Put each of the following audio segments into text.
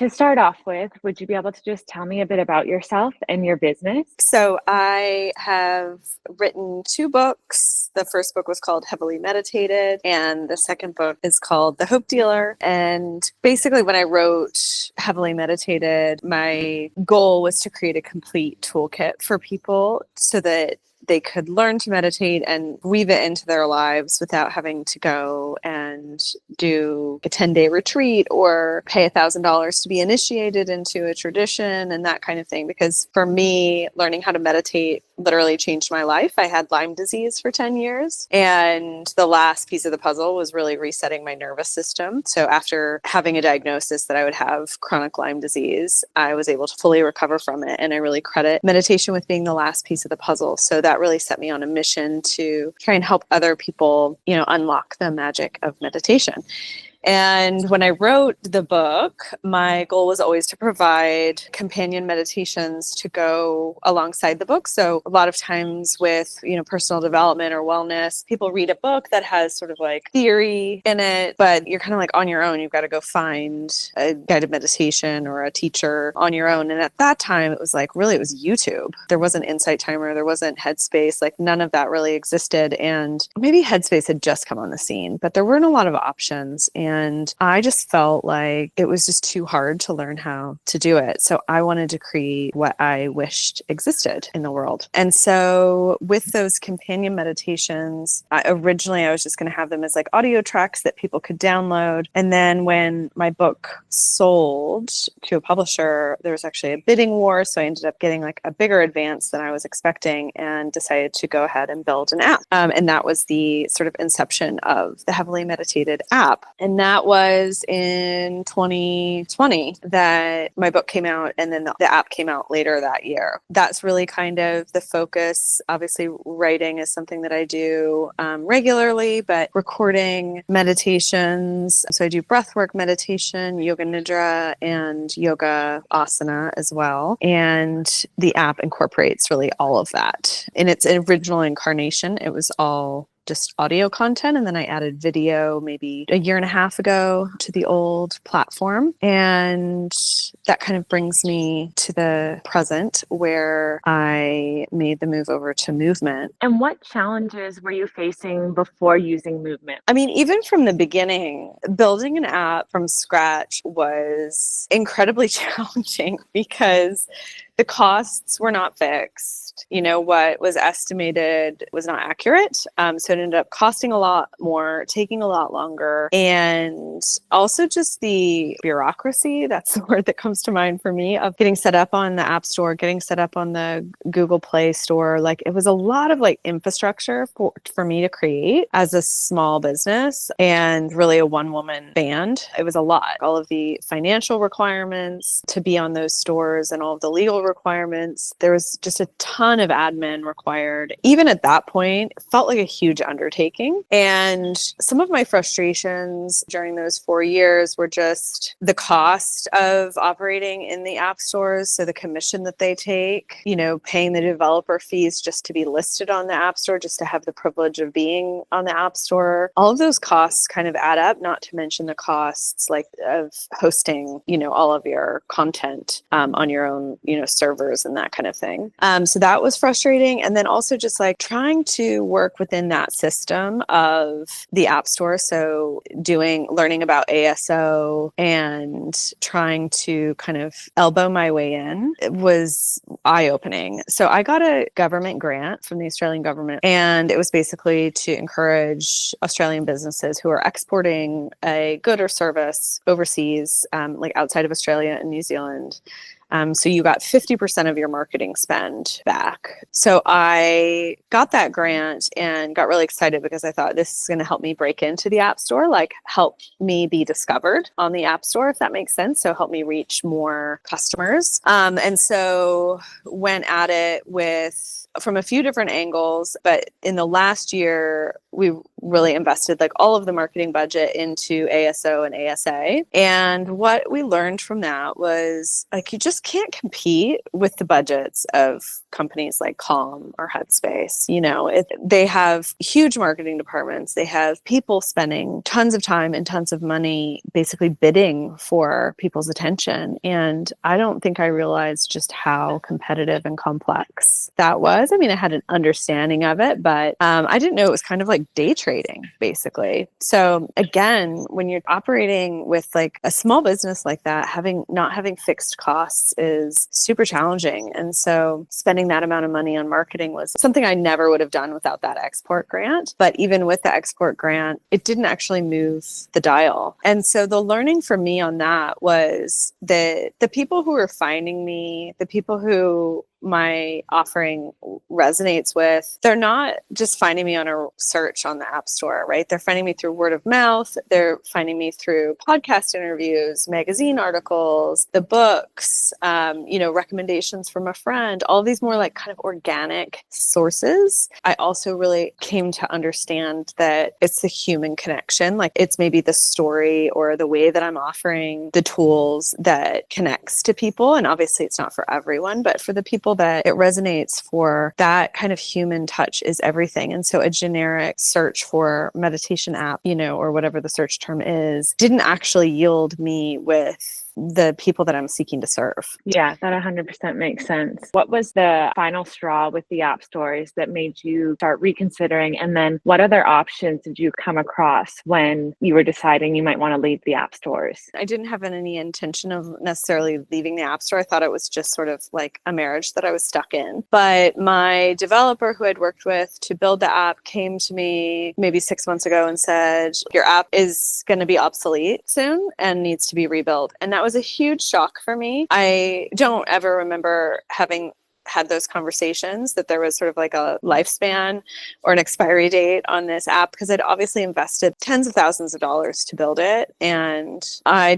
To start off with, would you be able to just tell me a bit about yourself and your business? So I have written 2 books. The first book was called Heavily Meditated, and the second book is called The Hope Dealer. And basically, when I wrote Heavily Meditated, my goal was to create a complete toolkit for people so that they could learn to meditate and weave it into their lives without having to go and do a 10-day retreat or pay $1,000 to be initiated into a tradition and that kind of thing. Because for me, learning how to meditate literally changed my life. I had Lyme disease for 10 years, and the last piece of the puzzle was really resetting my nervous system. So after having a diagnosis that I would have chronic Lyme disease, I was able to fully recover from it. And I really credit meditation with being the last piece of the puzzle. So that really set me on a mission to try and help other people, unlock the magic of meditation. And when I wrote the book, my goal was always to provide companion meditations to go alongside the book. So a lot of times with, personal development or wellness, people read a book that has sort of like theory in it, but you're kind of like on your own. You've got to go find a guided meditation or a teacher on your own. And at that time, it was YouTube. There wasn't Insight Timer. There wasn't Headspace. Like none of that really existed. And maybe Headspace had just come on the scene, but there weren't a lot of options. And I just felt like it was just too hard to learn how to do it. So I wanted to create what I wished existed in the world. And so with those companion meditations, originally I was just going to have them as like audio tracks that people could download. And then when my book sold to a publisher, there was actually a bidding war. So I ended up getting like a bigger advance than I was expecting and decided to go ahead and build an app. And that was the sort of inception of the Heavily Meditated app. And that was in 2020 that my book came out, and then the app came out later that year. That's really kind of the focus. Obviously, writing is something that I do regularly, but recording meditations. So I do breathwork meditation, yoga nidra, and yoga asana as well. And the app incorporates really all of that. In its original incarnation, it was all just audio content. And then I added video maybe a year and a half ago to the old platform. And that kind of brings me to the present where I made the move over to movement. And what challenges were you facing before using movement? I mean, even from the beginning, building an app from scratch was incredibly challenging because the costs were not fixed. What was estimated was not accurate. So it ended up costing a lot more, taking a lot longer. And also just the bureaucracy, that's the word that comes to mind for me, of getting set up on the App Store, getting set up on the Google Play Store. Like it was a lot of like infrastructure for me to create as a small business and really a one-woman band. It was a lot. All of the financial requirements to be on those stores and all of the legal requirements. There was just a ton of admin required. Even at that point, it felt like a huge undertaking. And some of my frustrations during those 4 years were just the cost of operating in the app stores. So the commission that they take, paying the developer fees just to be listed on the app store, just to have the privilege of being on the app store. All of those costs kind of add up, not to mention the costs like of hosting, all of your content on your own, servers and that kind of thing. So that was frustrating. And then also just like trying to work within that system of the App Store. So learning about ASO and trying to kind of elbow my way in, it was eye-opening. So I got a government grant from the Australian government, and it was basically to encourage Australian businesses who are exporting a good or service overseas, like outside of Australia and New Zealand. So you got 50% of your marketing spend back. So I got that grant and got really excited because I thought this is going to help me break into the App Store, like help me be discovered on the App Store, if that makes sense. So help me reach more customers. And so went at it from a few different angles, but in the last year, we really invested like all of the marketing budget into ASO and ASA. And what we learned from that was like, you just just can't compete with the budgets of companies like Calm or Headspace. They have huge marketing departments. They have people spending tons of time and tons of money basically bidding for people's attention. And I don't think I realized just how competitive and complex that was. I mean, I had an understanding of it, but I didn't know it was kind of like day trading, basically. So again, when you're operating with like a small business like that, not having fixed costs is super challenging. And so spending that amount of money on marketing was something I never would have done without that export grant. But even with the export grant, it didn't actually move the dial. And so the learning for me on that was that the people who were finding me, the people who my offering resonates with, they're not just finding me on a search on the App Store, right? They're finding me through word of mouth. They're finding me through podcast interviews, magazine articles, the books, recommendations from a friend, all these more like kind of organic sources. I also really came to understand that it's the human connection. Like it's maybe the story or the way that I'm offering the tools that connects to people. And obviously it's not for everyone, but for the people that it resonates for, that kind of human touch is everything. And so a generic search for meditation app, or whatever the search term is, didn't actually yield me with the people that I'm seeking to serve. Yeah, that 100% makes sense. What was the final straw with the app stores that made you start reconsidering? And then what other options did you come across when you were deciding you might want to leave the app stores? I didn't have any intention of necessarily leaving the app store. I thought it was just sort of like a marriage that I was stuck in. But my developer who I'd worked with to build the app came to me maybe 6 months ago and said, your app is going to be obsolete soon and needs to be rebuilt. And that was a huge shock for me. I don't ever remember having had those conversations that there was sort of like a lifespan or an expiry date on this app, because I'd obviously invested tens of thousands of dollars to build it. And I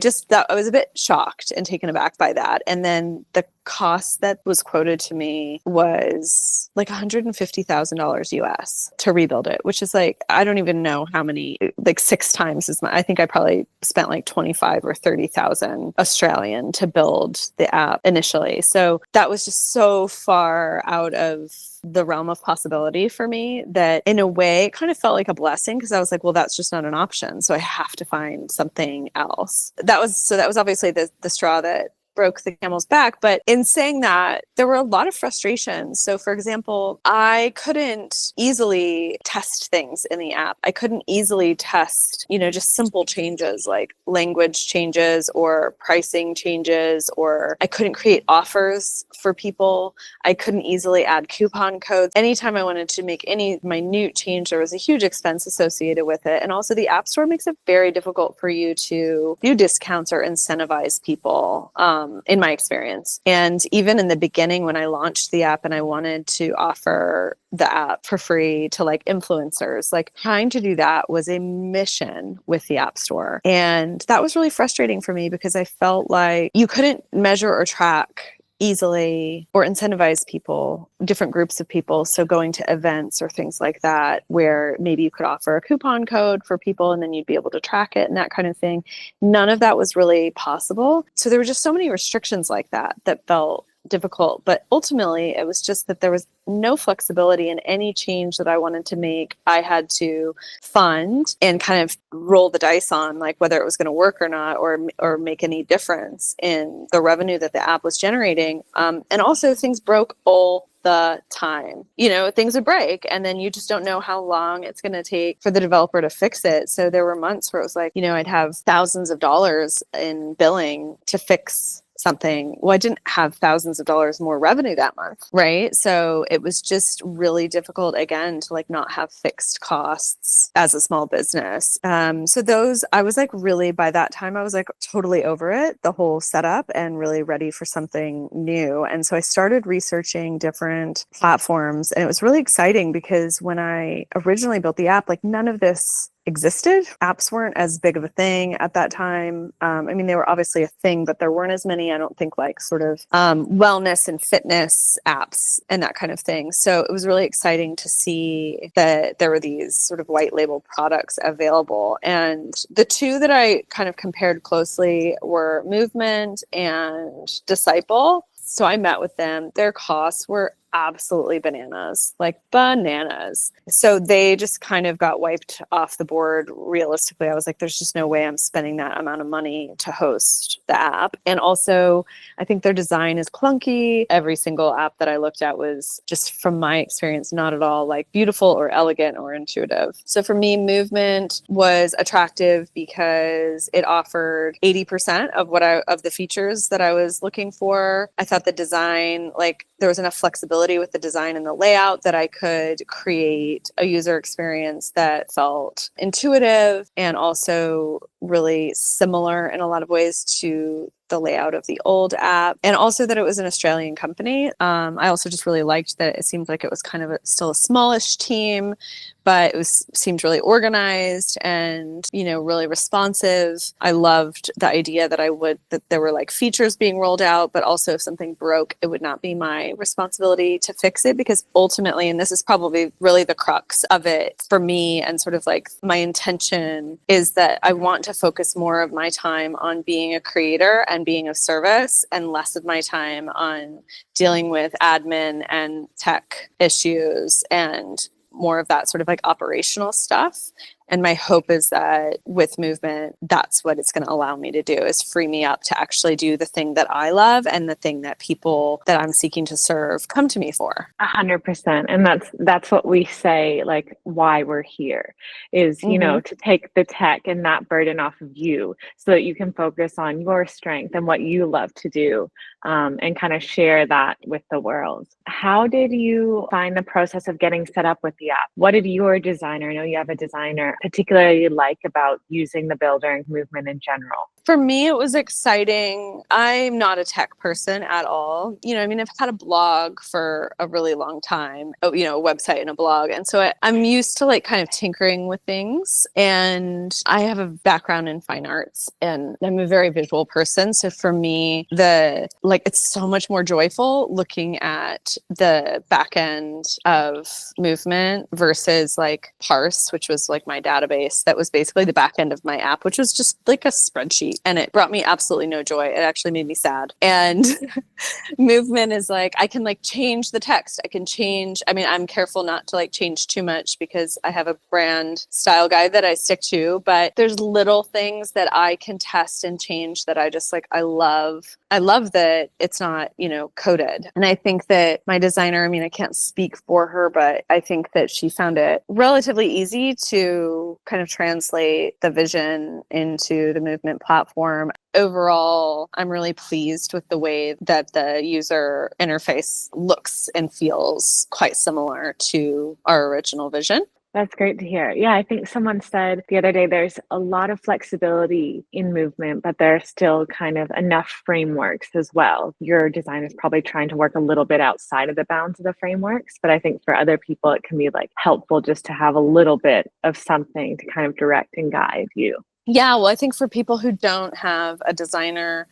was a bit shocked and taken aback by that. And then the cost that was quoted to me was like $150,000 US to rebuild it, which is like, I don't even know how many, like 6 times I think I probably spent like 25 or 30,000 Australian to build the app initially. So that was just so far out of the realm of possibility for me that in a way it kind of felt like a blessing, because I was like, well, that's just not an option. So I have to find something else. That was obviously the straw that broke the camel's back. But in saying that, there were a lot of frustrations. So for example, I couldn't easily test things in the app. I couldn't easily test, just simple changes like language changes or pricing changes, or I couldn't create offers for people. I couldn't easily add coupon codes. Anytime I wanted to make any minute change, there was a huge expense associated with it. And also the App Store makes it very difficult for you to do discounts or incentivize people. In my experience. And even in the beginning, when I launched the app and I wanted to offer the app for free to like influencers, like trying to do that was a mission with the App Store. And that was really frustrating for me because I felt like you couldn't measure or track easily or incentivize people, different groups of people. So going to events or things like that, where maybe you could offer a coupon code for people and then you'd be able to track it and that kind of thing. None of that was really possible. So there were just so many restrictions like that felt difficult. But ultimately, it was just that there was no flexibility in any change that I wanted to make. I had to fund and kind of roll the dice on like whether it was going to work or not, or make any difference in the revenue that the app was generating. And also things broke all the time. Things would break and then you just don't know how long it's going to take for the developer to fix it. So there were months where it was like, I'd have thousands of dollars in billing to fix something. Well, I didn't have thousands of dollars more revenue that month, right? So it was just really difficult again to like not have fixed costs as a small business. So I was like really, by that time, I was like totally over it, the whole setup, and really ready for something new. And so I started researching different platforms, and it was really exciting because when I originally built the app, like none of this existed. Apps weren't as big of a thing at that time. I mean, they were obviously a thing, but there weren't as many, I don't think, like sort of wellness and fitness apps and that kind of thing. So it was really exciting to see that there were these sort of white label products available. And the two that I kind of compared closely were Movement and Disciple. So I met with them. Their costs were absolutely bananas, like bananas. So they just kind of got wiped off the board. Realistically, I was like, there's just no way I'm spending that amount of money to host the app. And also, I think their design is clunky. Every single app that I looked at was just, from my experience, not at all like beautiful or elegant or intuitive. So for me, Movement was attractive because it offered 80% of the features that I was looking for. I thought the design, like there was enough flexibility with the design and the layout that I could create a user experience that felt intuitive and also really similar in a lot of ways to the layout of the old app, and also that it was an Australian company. I also just really liked that it seemed like it was kind of still a smallish team, but seemed really organized and, really responsive. I loved the idea that there were like features being rolled out, but also if something broke, it would not be my responsibility to fix it, because ultimately, and this is probably really the crux of it for me, and sort of like my intention is that I want to focus more of my time on being a creator and being of service, and less of my time on dealing with admin and tech issues and more of that sort of like operational stuff. And my hope is that with Movement, that's what it's going to allow me to do, is free me up to actually do the thing that I love and the thing that people that I'm seeking to serve come to me for. 100%. And that's what we say, like, why we're here is, to take the tech and that burden off of you so that you can focus on your strength and what you love to do, and kind of share that with the world. How did you find the process of getting set up with the app? What did your designer, I know you have a designer, particularly like about using the builder and Movement in general? For me, it was exciting. I'm not a tech person at all. I've had a blog for a really long time, a website and a blog. And so I'm used to like kind of tinkering with things. And I have a background in fine arts and I'm a very visual person. So for me, it's so much more joyful looking at the back end of Movement versus like Parse, which was like my database. That was basically the back end of my app, which was just like a spreadsheet. And it brought me absolutely no joy. It actually made me sad. And Movement is like, I can like change the text. I'm careful not to like change too much because I have a brand style guide that I stick to, but there's little things that I can test and change that I just like, I love that it's not, coded. And I think that my designer, I can't speak for her, but I think that she found it relatively easy to kind of translate the vision into the Movement platform. Overall, I'm really pleased with the way that the user interface looks and feels quite similar to our original vision. That's great to hear. Yeah, I think someone said the other day there's a lot of flexibility in Movement, but there's still kind of enough frameworks as well. Your design is probably trying to work a little bit outside of the bounds of the frameworks, but I think for other people it can be like helpful just to have a little bit of something to kind of direct and guide you. Yeah, well, I think for people who don't have a designer,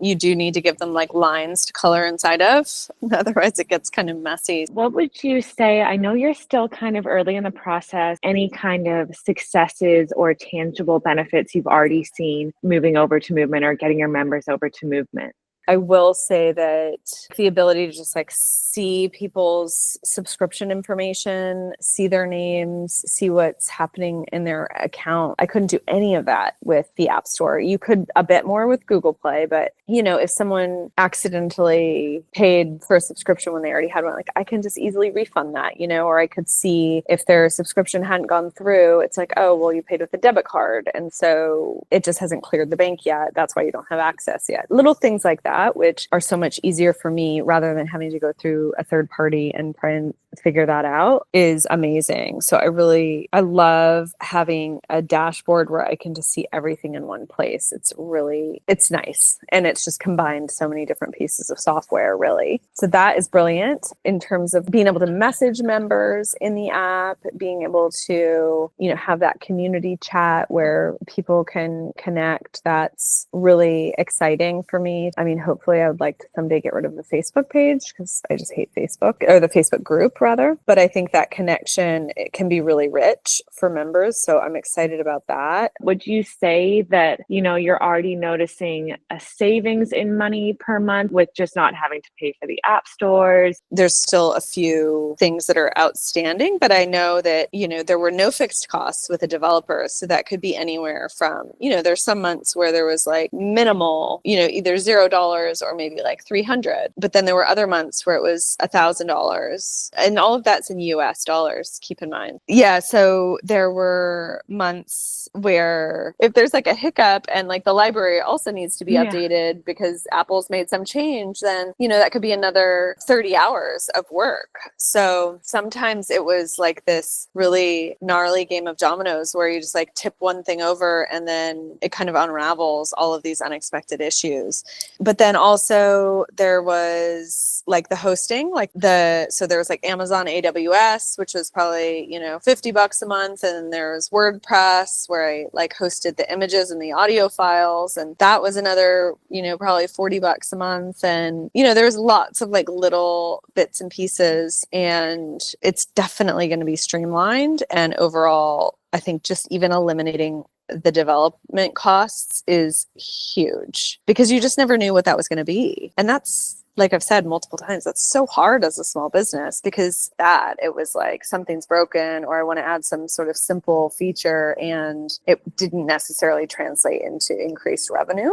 you do need to give them like lines to color inside of. Otherwise, it gets kind of messy. What would you say? I know you're still kind of early in the process. Any kind of successes or tangible benefits you've already seen moving over to Movement or getting your members over to Movement? I will say that the ability to just like see people's subscription information, see their names, see what's happening in their account. I couldn't do any of that with the App Store. You could a bit more with Google Play, but if someone accidentally paid for a subscription when they already had one, like I can just easily refund that, or I could see if their subscription hadn't gone through, it's like, oh, well, you paid with a debit card. And so it just hasn't cleared the bank yet. That's why you don't have access yet. Little things like that. that, which are so much easier for me rather than having to go through a third party and try and figure that out, is amazing. So I love having a dashboard where I can just see everything in one place. It's nice. And it's just combined so many different pieces of software, really. So that is brilliant in terms of being able to message members in the app, being able to, have that community chat where people can connect. That's really exciting for me. I mean, hopefully I would like to someday get rid of the Facebook page because I just hate Facebook, or the Facebook group rather. But I think that connection, it can be really rich for members. So I'm excited about that. Would you say that, you're already noticing a savings in money per month with just not having to pay for the app stores? There's still a few things that are outstanding, but I know that, there were no fixed costs with a developer. So that could be anywhere from, there's some months where there was like minimal, either $0 or maybe like 300. But then there were other months where it was $1,000. And all of that's in US dollars, keep in mind. Yeah. So there were months where if there's like a hiccup and like the library also needs to be updated because Apple's made some change, then, that could be another 30 hours of work. So sometimes it was like this really gnarly game of dominoes where you just like tip one thing over and then it kind of unravels all of these unexpected issues. But then also there was like the hosting, so there was like Amazon AWS, which was probably, $50 a month. And then there was WordPress where I like hosted the images and the audio files. And that was another, probably $40 a month. And, there was lots of like little bits and pieces, and it's definitely going to be streamlined. And overall, I think just even eliminating the development costs is huge because you just never knew what that was going to be. And that's, like I've said multiple times, that's so hard as a small business because it was like something's broken or I want to add some sort of simple feature and it didn't necessarily translate into increased revenue.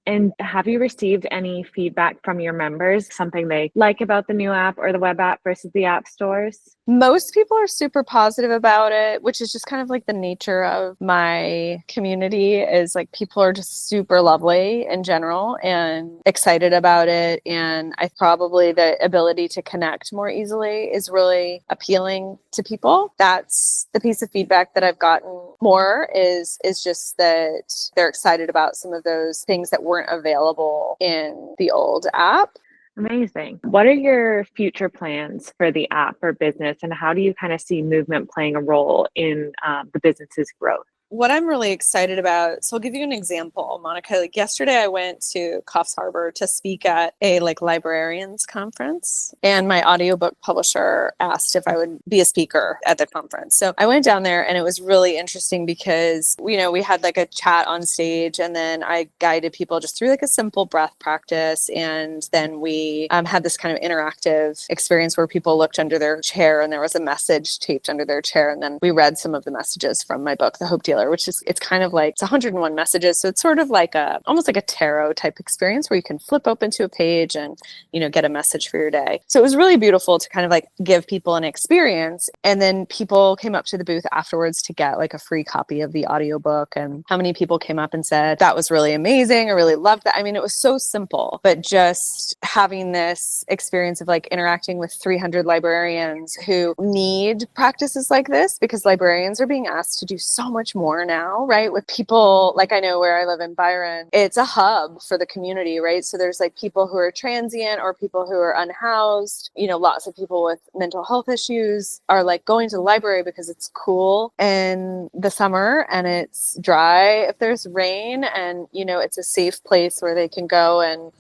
And have you received any feedback from your members, something they like about the new app or the web app versus the app stores? Most people are super positive about it, which is just kind of like the nature of my community, is like people are just super lovely in general and excited about it. And I probably the ability to connect more easily is really appealing to people. That's the piece of feedback that I've gotten more is just that they're excited about some of those things that weren't available in the old app. Amazing. What are your future plans for the app or business, and how do you kind of see movement playing a role in the business's growth? What I'm really excited about, so I'll give you an example, Monica. Like yesterday, I went to Coffs Harbour to speak at a librarians conference, and my audiobook publisher asked if I would be a speaker at the conference. So I went down there, and it was really interesting because we had like a chat on stage, and then I guided people just through like a simple breath practice, and then we had this kind of interactive experience where people looked under their chair, and there was a message taped under their chair, and then we read some of the messages from my book, The Hope Dealer, which is, it's kind of like, it's 101 messages. So it's sort of like almost like a tarot type experience where you can flip open to a page and, get a message for your day. So it was really beautiful to kind of like give people an experience. And then people came up to the booth afterwards to get like a free copy of the audiobook. And how many people came up and said, that was really amazing. I really loved that. I mean, it was so simple, but just having this experience of like interacting with 300 librarians who need practices like this, because librarians are being asked to do so much more now, right? With people, like I know where I live in Byron, it's a hub for the community, right? So there's like people who are transient or people who are unhoused, lots of people with mental health issues are like going to the library because it's cool in the summer and it's dry if there's rain, and, it's a safe place where they can go and,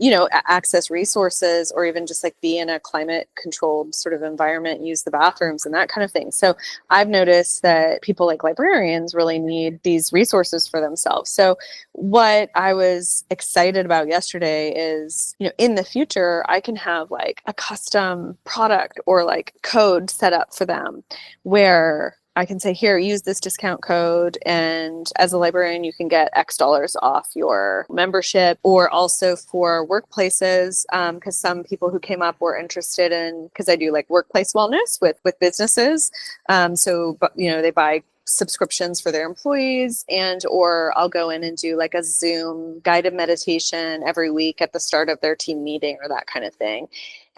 access resources or even just like be in a climate controlled sort of environment, use the bathrooms and that kind of thing. So I've noticed that people like librarians really need these resources for themselves. So what I was excited about yesterday is, in the future, I can have like a custom product or like code set up for them where I can say, here, use this discount code. And as a librarian, you can get X dollars off your membership, or also for workplaces, because some people who came up were interested in, because I do like workplace wellness with businesses. So, they buy subscriptions for their employees, and or I'll go in and do like a Zoom guided meditation every week at the start of their team meeting or that kind of thing.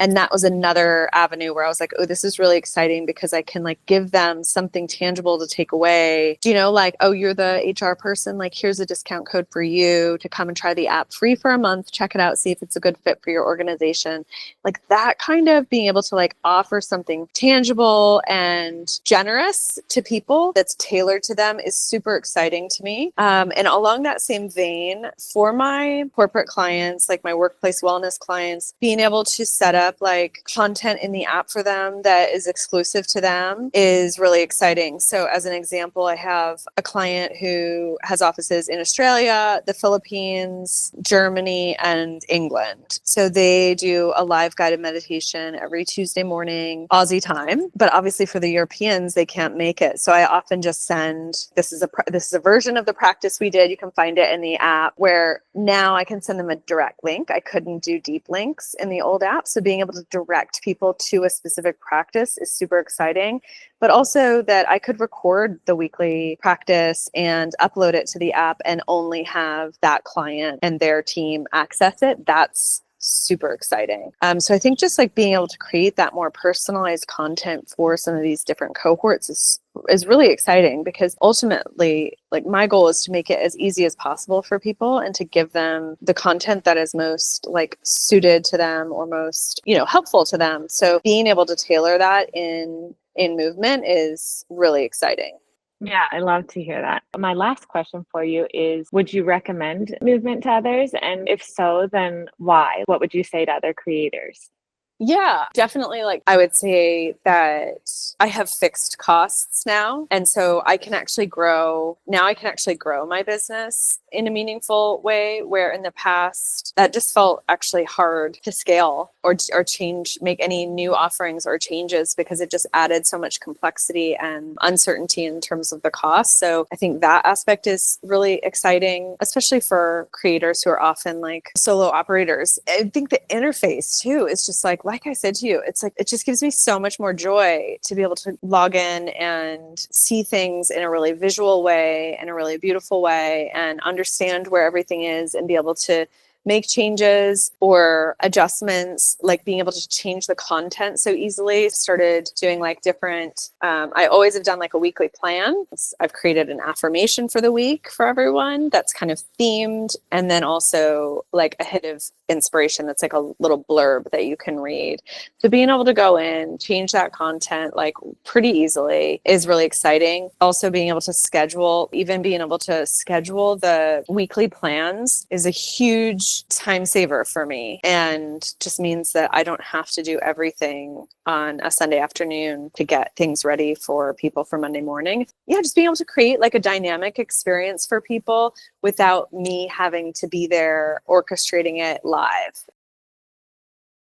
And that was another avenue where I was like, oh, this is really exciting because I can like give them something tangible to take away. Do you know, like, oh, you're the HR person, like here's a discount code for you to come and try the app free for a month, check it out, see if it's a good fit for your organization. Like that kind of being able to like offer something tangible and generous to people that's tailored to them is super exciting to me. And along that same vein, for my corporate clients, like my workplace wellness clients, being able to set up like content in the app for them that is exclusive to them is really exciting. So as an example, I have a client who has offices in Australia, the Philippines, Germany, and England. So they do a live guided meditation every Tuesday morning, Aussie time. But obviously for the Europeans, they can't make it. So I often just send, this is a version of the practice we did. You can find it in the app, where now I can send them a direct link. I couldn't do deep links in the old app. So being able to direct people to a specific practice is super exciting, but also that I could record the weekly practice and upload it to the app and only have that client and their team access it. That's super exciting. So I think just like being able to create that more personalized content for some of these different cohorts is really exciting, because ultimately, like my goal is to make it as easy as possible for people and to give them the content that is most like suited to them or most, helpful to them. So being able to tailor that in movement is really exciting. Yeah, I love to hear that. My last question for you is, would you recommend movement to others? And if so, then why? What would you say to other creators? Yeah, definitely. Like I would say that I have fixed costs now. And so I can actually grow my business in a meaningful way, where in the past that just felt actually hard to scale or change, make any new offerings or changes, because it just added so much complexity and uncertainty in terms of the cost. So I think that aspect is really exciting, especially for creators who are often like solo operators. I think the interface too is just like I said to you, it's like, it just gives me so much more joy to be able to log in and see things in a really visual way, in a really beautiful way, and understand where everything is and be able to make changes or adjustments, like being able to change the content so easily. Started doing like different, I always have done like a weekly plan. I've created an affirmation for the week for everyone that's kind of themed. And then also like a hit of inspiration that's like a little blurb that you can read. So being able to go in, change that content like pretty easily is really exciting. Also being able to schedule the weekly plans is a huge time saver for me, and just means that I don't have to do everything on a Sunday afternoon to get things ready for people for Monday morning. Yeah, just being able to create like a dynamic experience for people without me having to be there orchestrating it live